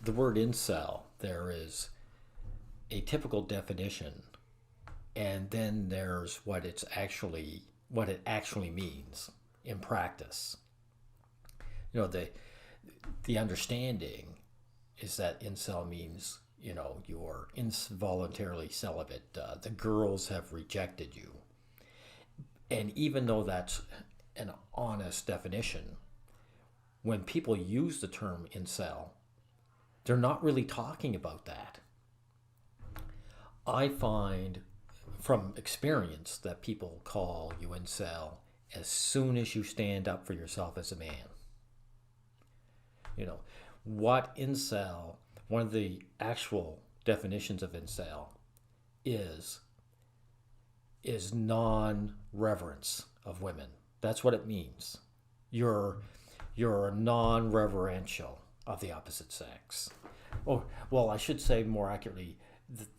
the word incel, there is a typical definition, and then there's what it actually means in practice. You know, the understanding is that incel means, you know, you're involuntarily celibate. The girls have rejected you. And even though that's an honest definition, when people use the term incel, they're not really talking about that. I find from experience that people call you incel as soon as you stand up for yourself as a man. You know, what incel, one of the actual definitions of incel is non-reverence of women. That's what it means. You're non-reverential of the opposite sex. Oh, well, I should say more accurately,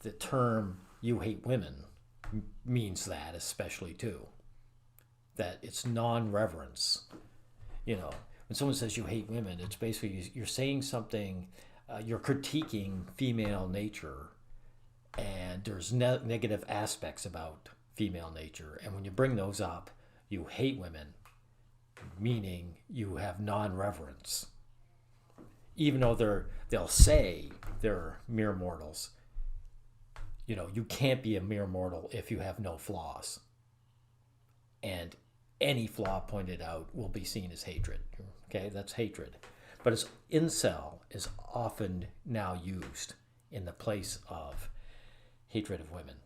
the term "you hate women" means that especially too. That it's non-reverence. You know, when someone says you hate women, it's basically you're saying something, you're critiquing female nature, and there's negative aspects about female nature. And when you bring those up, you hate women, meaning you have non-reverence. Even though they'll say they're mere mortals, you know, you can't be a mere mortal if you have no flaws. And any flaw pointed out will be seen as hatred. Okay, that's hatred. But as incel is often now used in the place of hatred of women.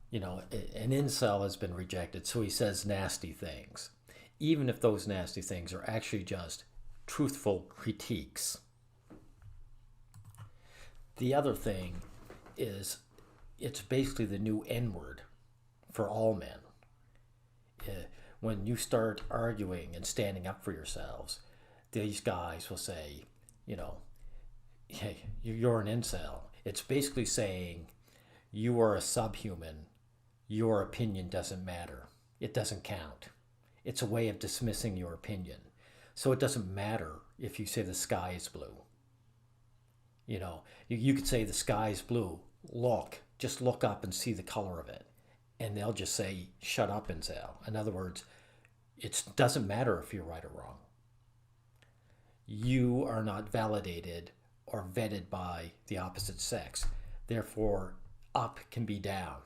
You know, an incel has been rejected, so he says nasty things, even if those nasty things are actually just truthful critiques. The other thing is it's basically the new N-word for all men. When you start arguing and standing up for yourselves, these guys will say, you know, hey, you're an incel. It's basically saying you are a subhuman. Your opinion doesn't matter. It doesn't count. It's a way of dismissing your opinion. So it doesn't matter if you say the sky is blue. You know, you could say the sky is blue. Just look up and see the color of it. And they'll just say, shut up, incel. In other words, it doesn't matter if you're right or wrong. You are not validated or vetted by the opposite sex. Therefore, up can be down.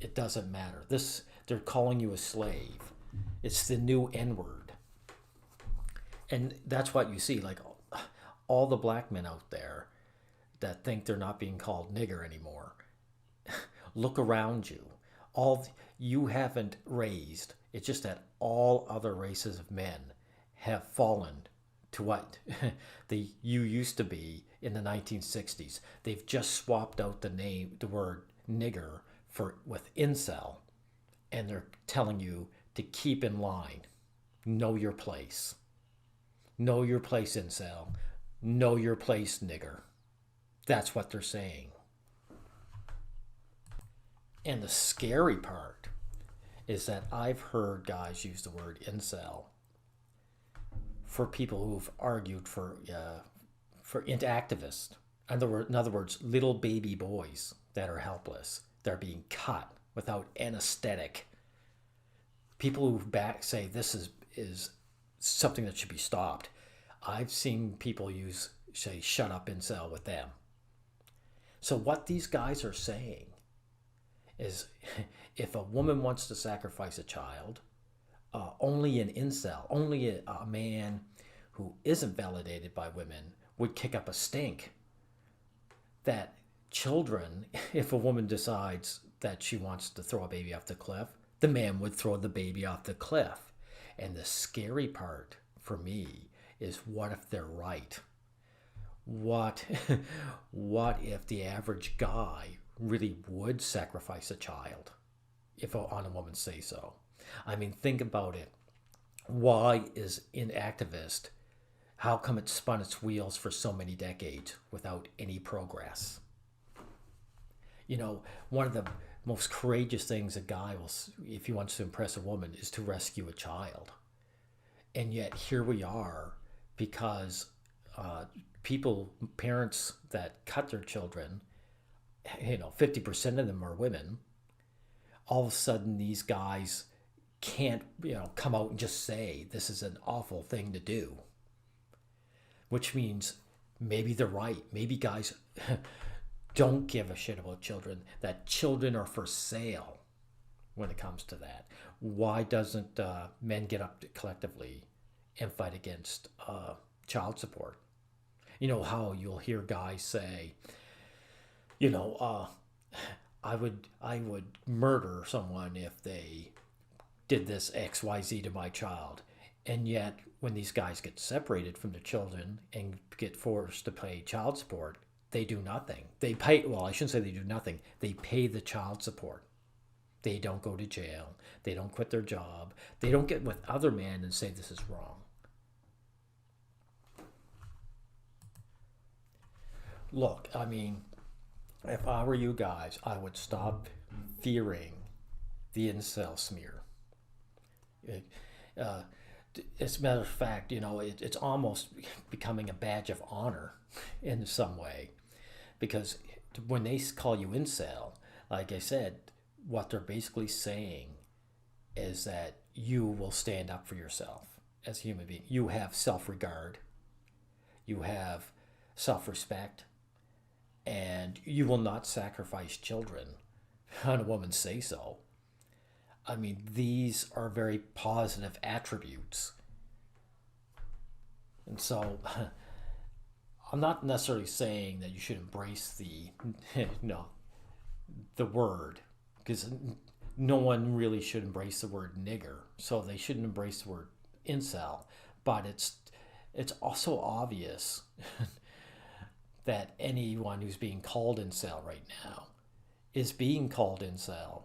It doesn't matter. They're calling you a slave. It's the new N-word. And that's what you see, like all the black men out there that think they're not being called nigger anymore. Look around you. You haven't raised. It's just that all other races of men have fallen to what you used to be in the 1960s. They've just swapped out the word nigger with incel, and they're telling you to keep in line. Know your place. Know your place, incel. Know your place, nigger. That's what they're saying. And the scary part is that I've heard guys use the word incel for people who've argued for activists. In other words, little baby boys that are helpless. They're being cut without anesthetic. People who say this is something that should be stopped. I've seen people say shut up incel with them. So what these guys are saying is if a woman wants to sacrifice a child, only an incel, only a man who isn't validated by women would kick up a stink. That children, if a woman decides that she wants to throw a baby off the cliff, the man would throw the baby off the cliff. And the scary part for me is what if they're right? What if the average guy really would sacrifice a child if on a woman's say so? I mean, think about it. Why is an activist, how come it spun its wheels for so many decades without any progress? You know, one of the most courageous things a guy will, if he wants to impress a woman, is to rescue a child. And yet here we are, because uh, parents that cut their children, 50% of them are women. All of a sudden, these guys can't, come out and just say this is an awful thing to do, which means maybe they're right. Maybe guys don't give a shit about children, that children are for sale when it comes to that. Why doesn't men get up collectively and fight against child support? You know how you'll hear guys say, you know, I would murder someone if they did this XYZ to my child. And yet, when these guys get separated from their children and get forced to pay child support, they do nothing. They pay, well, I shouldn't say they do nothing. They pay the child support. They don't go to jail. They don't quit their job. They don't get with other men and say this is wrong. Look, I mean, if I were you guys, I would stop fearing the incel smear. It, uh, as a matter of fact, it's almost becoming a badge of honor in some way, because when they call you incel, like I said, what they're basically saying is that you will stand up for yourself as a human being. You have self-regard, you have self-respect, and you will not sacrifice children on a woman's say-so. I mean, these are very positive attributes. And so I'm not necessarily saying that you should embrace the the word, because no one really should embrace the word nigger. So they shouldn't embrace the word incel. But it's also obvious that anyone who's being called incel right now is being called incel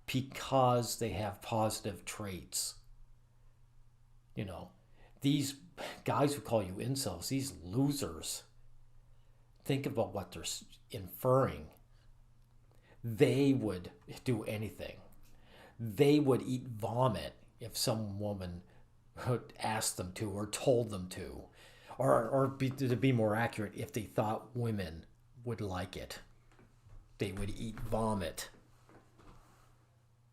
because they have positive traits. These guys who call you incels, these losers, think about what they're inferring. They would do anything. They would eat vomit if some woman asked them to or told them to. To be more accurate, if they thought women would like it, they would eat vomit.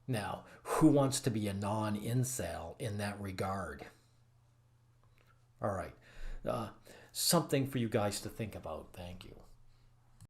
Now, who wants to be a non-incel in that regard? All right. Something for you guys to think about. Thank you.